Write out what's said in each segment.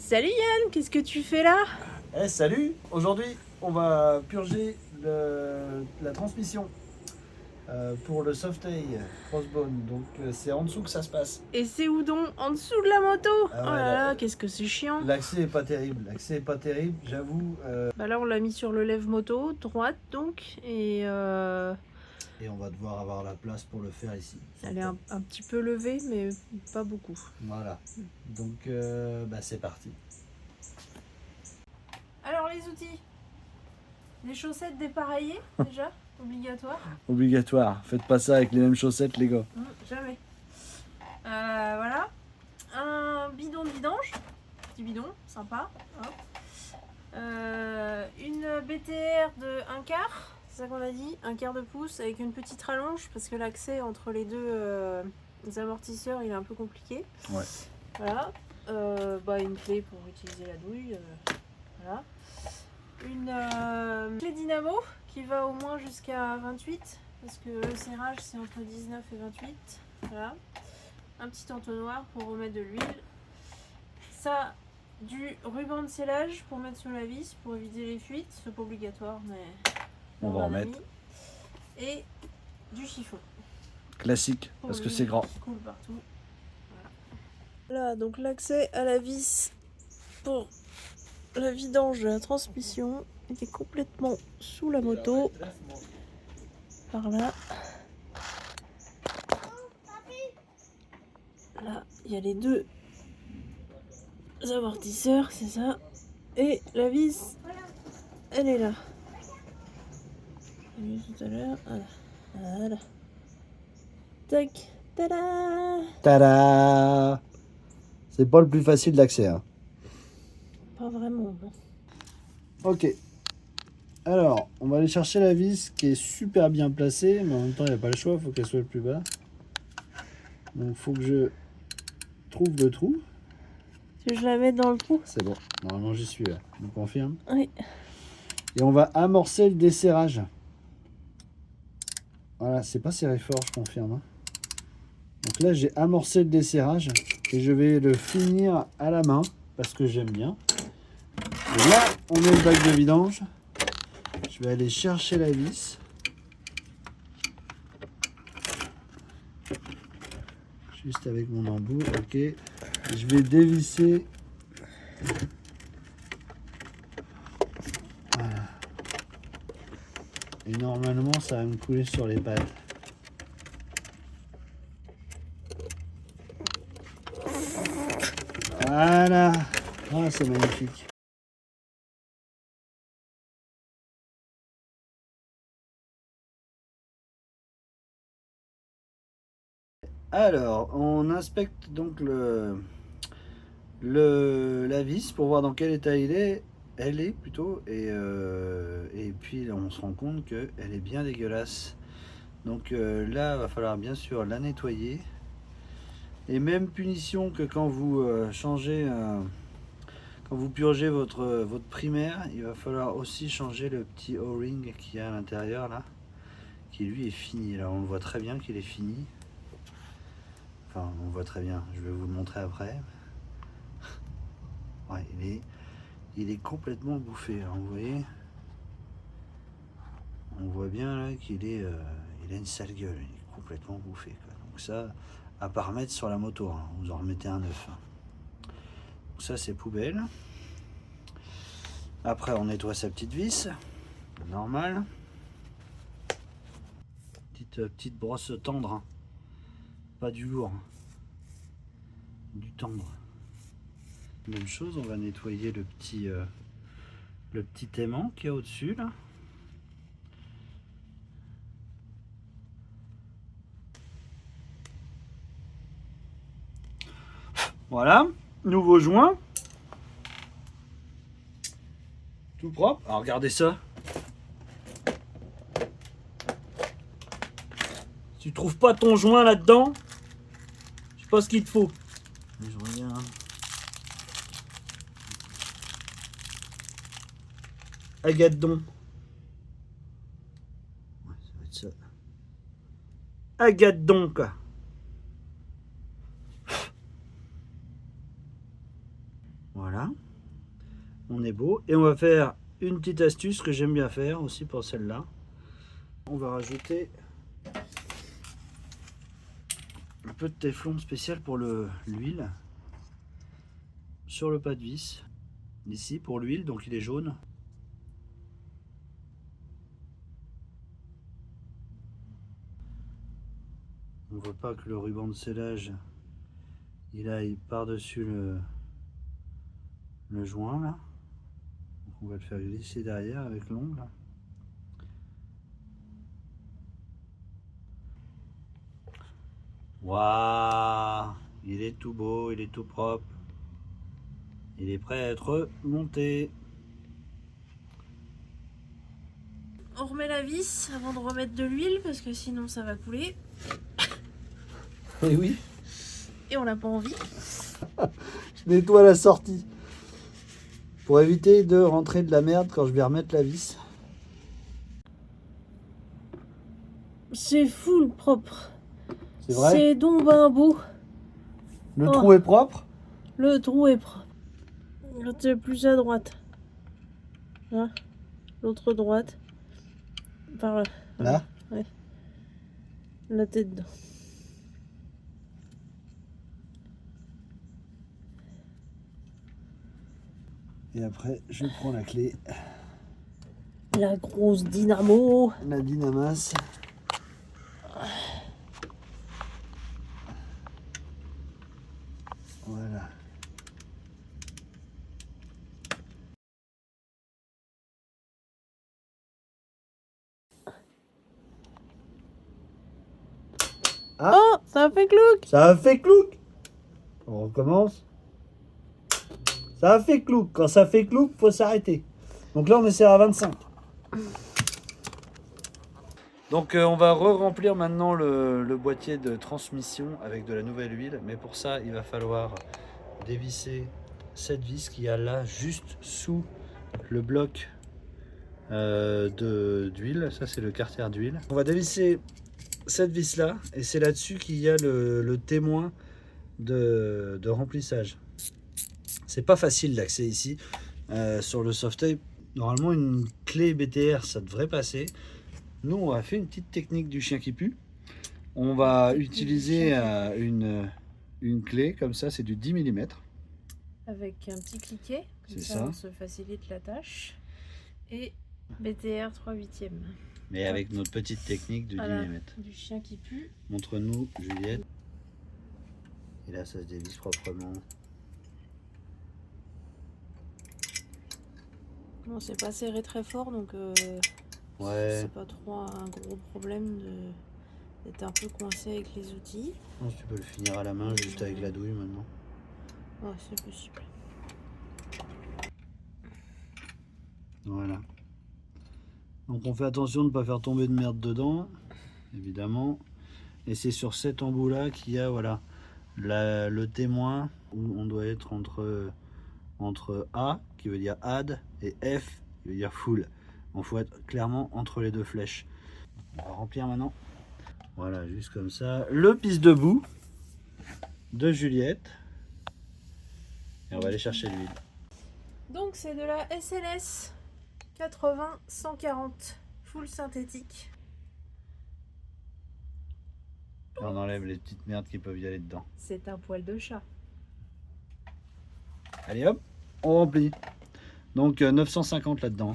Salut Yann, qu'est-ce que tu fais là? Eh salut! Aujourd'hui, on va purger la transmission pour le Softail Crossbone. Donc c'est en dessous que ça se passe. Et c'est où donc? En dessous de la moto? Ah Oh ouais, là là, qu'est-ce que c'est chiant. l'accès est pas terrible. L'accès est pas terrible, j'avoue. Bah là on l'a mis sur le lève-moto, droite donc, et Et on va devoir avoir la place pour le faire ici. elle est un petit peu levée, mais pas beaucoup. Voilà. Donc bah, c'est parti. Alors les outils? Les chaussettes dépareillées déjà, obligatoire. Obligatoire. Faites pas ça avec les mêmes chaussettes, les gars. Jamais. Voilà. Un bidon de vidange, petit bidon, sympa. Hop. Une BTR de 1/4, c'est ça qu'on a dit, 1/4 de pouce avec une petite rallonge parce que l'accès entre les deux amortisseurs il est un peu compliqué. Ouais. Voilà. Une clé pour utiliser la douille. Voilà. Une clé dynamo qui va au moins jusqu'à 28 parce que le serrage c'est entre 19 et 28. Voilà. Un petit entonnoir pour remettre de l'huile. Ça, du ruban de scellage pour mettre sur la vis pour éviter les fuites, c'est pas obligatoire mais On va en mettre. Et du chiffon. Classique, parce que c'est grand. Qui coule partout. Voilà, donc l'accès à la vis pour la vidange de la transmission était complètement sous la moto. Par là. Là, il y a les deux amortisseurs, c'est ça. Et la vis, elle est là. J'ai vu tout à l'heure. Voilà. Voilà. Tac. Tada. Tada! C'est pas le plus facile d'accès. Hein. Pas vraiment, non. Ok. Alors, on va aller chercher la vis qui est super bien placée, mais en même temps, il n'y a pas le choix, il faut qu'elle soit le plus bas. Donc, il faut que je trouve le trou. Tu veux que je la mette dans le trou? C'est bon, normalement j'y suis là, je vous confirme. Oui. Et on va amorcer le desserrage. Voilà, c'est pas serré fort, je confirme. Hein. Donc là, j'ai amorcé le desserrage et je vais le finir à la main parce que j'aime bien. Et là, on met le bac de vidange. Je vais aller chercher la vis. Juste avec mon embout, ok. Et je vais dévisser. Voilà. Et normalement, ça va me couler sur les pattes. Voilà. Ah, c'est magnifique. Alors, on inspecte donc la vis pour voir dans quel état elle est plutôt, et puis on se rend compte qu'elle est bien dégueulasse. Donc là, il va falloir bien sûr la nettoyer. Et même punition que quand vous quand vous purgez votre primaire, il va falloir aussi changer le petit O-ring qu'il y a à l'intérieur là, qui lui est fini. Là, on le voit très bien qu'il est fini. Enfin, on voit très bien, je vais vous le montrer après. Ouais, il est complètement bouffé, hein, vous voyez. On voit bien là qu'il est, il a une sale gueule, il est complètement bouffé. Quoi. Donc ça, à pas remettre sur la moto, hein, vous en remettez un neuf. Hein. Donc ça c'est poubelle. Après on nettoie sa petite vis, normal. Petite brosse tendre, hein. Pas du lourd, hein. Du tendre. Même chose, on va nettoyer le petit aimant qu'il y a au-dessus là. Voilà, nouveau joint. Tout propre. Alors regardez ça. Si tu trouves pas ton joint là-dedans, je sais pas ce qu'il te faut. Mais je regarde. Agadon. Ouais, ça va être ça. Agadon quoi. Voilà. On est beau. Et on va faire une petite astuce que j'aime bien faire aussi pour celle-là. On va rajouter un peu de téflon spécial pour l'huile sur le pas de vis. Ici pour l'huile, donc il est jaune. On ne veut pas que le ruban de scellage il aille par-dessus le joint là. Donc on va le faire glisser derrière avec l'ongle. Waouh, il est tout beau, il est tout propre. Il est prêt à être monté. On remet la vis avant de remettre de l'huile parce que sinon ça va couler. Et oui, Et on n'a pas envie. je nettoie la sortie pour éviter de rentrer de la merde quand je vais remettre la vis. C'est full propre. C'est vrai? C'est donc ben beau. Le Oh. trou est propre? Le trou est propre. L'autre est plus à droite. Là. L'autre droite. Par là. Là? Ouais. La tête dedans. Et après, je prends la clé, La grosse dynamo. la Dynamas. Voilà. Ah, Oh, ça a fait clouc. ça a fait clouc. On recommence. Ça a fait clouc. Quand ça fait clouc, faut s'arrêter. Donc là, on essaie à 25. Donc on va re-remplir maintenant le boîtier de transmission avec de la nouvelle huile. Mais pour ça, il va falloir dévisser cette vis qui a là juste sous le bloc d'huile. Ça, c'est le carter d'huile. On va dévisser cette vis là et c'est là-dessus qu'il y a le témoin de remplissage. C'est pas facile d'accès ici sur le soft tape. Normalement, une clé BTR, ça devrait passer. Nous, on va faire une petite technique du chien qui pue. On va utiliser une clé comme ça, c'est du 10 mm. Avec un petit cliquet. C'est ça. On se facilite la tâche. Et BTR 3/8. Mais avec notre petite technique de 10 Voilà, mm. du chien qui pue. Montre-nous, Juliette. Et là, ça se dévisse proprement. Bon, c'est pas serré très fort, donc Ouais. c'est pas trop un gros problème d'être un peu coincé avec les outils. Je pense que tu peux le finir à la main juste avec la douille maintenant. Ouais, c'est possible. Voilà. Donc on fait attention de ne pas faire tomber de merde dedans, évidemment. Et c'est sur cet embout là qu'il y a voilà, le témoin où on doit être entre A qui veut dire add et F qui veut dire full. Il faut être clairement entre les deux flèches. On va remplir maintenant. Voilà, juste comme ça. Le pisse debout de Juliette. Et on va aller chercher l'huile. Donc c'est de la SLS 80-140 full synthétique. Et on enlève les petites merdes qui peuvent y aller dedans. C'est un poil de chat. Allez hop, on remplit. Donc 950 là-dedans.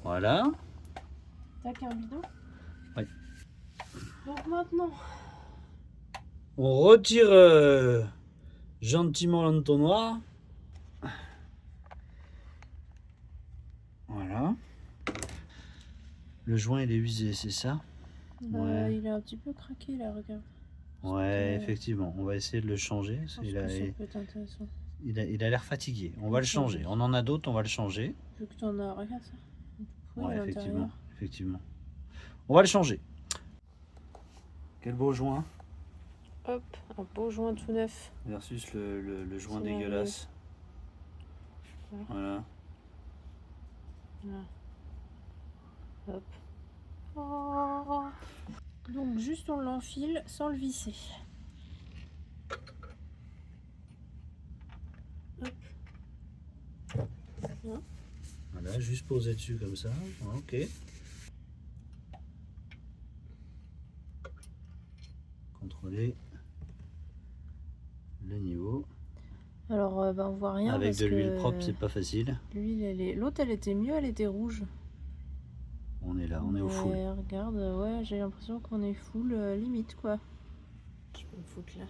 Voilà. T'as qu'un bidon? Oui. Donc maintenant, On retire gentiment l'entonnoir. Voilà. Le joint il est usé, c'est ça? Ouais. il a un petit peu craqué là, regarde. Ouais, effectivement. On va essayer de le changer. Je pense que ça peut être intéressant. Il a l'air fatigué. On va le changer. On en a d'autres, on va le changer. Vu que t'en as, regarde ça. Ouais, effectivement, effectivement. On va le changer. Quel beau joint. Hop, Un beau joint tout neuf. versus le joint C'est dégueulasse. Voilà. Voilà. Voilà. Hop. Oh. Donc juste on l'enfile sans le visser. Hop. Voilà. Voilà, juste poser dessus comme ça. Ok. Contrôler le niveau. Alors on voit rien Avec parce de l'huile que propre, c'est pas facile. l'huile l'autre elle était mieux, elle était rouge. On est là, on est au full. Regarde, ouais, j'ai l'impression qu'on est full limite quoi. Je peux me foutre là.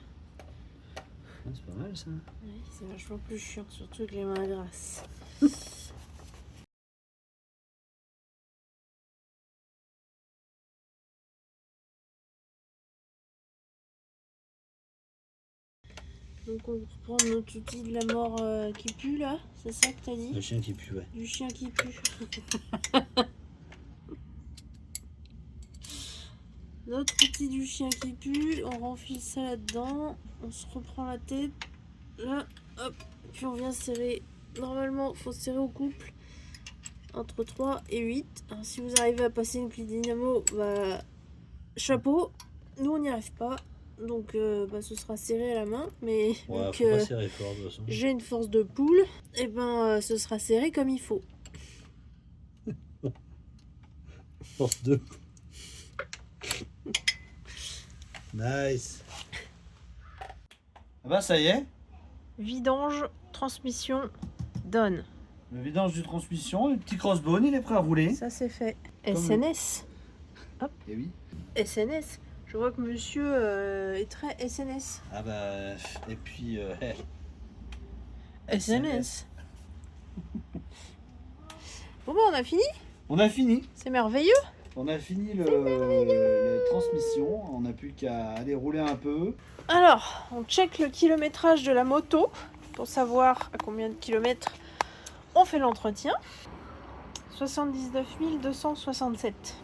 Ah, c'est pas mal ça. Oui, c'est vachement plus chiant, surtout avec les mains grasses. Donc on reprend notre outil de la mort qui pue là, c'est ça que t'as dit? Le chien qui pue, ouais. Du chien qui pue. Notre outil du chien qui pue, on renfile ça là-dedans, on se reprend la tête, là, hop, puis on vient serrer. Normalement, il faut serrer au couple entre 3 et 8. Alors, si vous arrivez à passer une clé dynamo, bah, chapeau. Nous, on n'y arrive pas. Donc, ce sera serré à la main. Mais Ouais, donc, faut pas serrer fort de toute façon. j'ai une force de poule. Et ben, ce sera serré comme il faut. Force 2. Nice. Ah bah ça y est, Vidange, transmission, donne. le vidange de transmission, le petit crossbone, il est prêt à rouler. Ça, c'est fait. Comme SNS. Et oui. SNS. Je vois que monsieur est très SNS. Ah bah, et puis... SNS. Bon bah on a fini. On a fini. C'est merveilleux. On a fini la transmission. On n'a plus qu'à aller rouler un peu. Alors, on check le kilométrage de la moto pour savoir à combien de kilomètres on fait l'entretien. 79 267.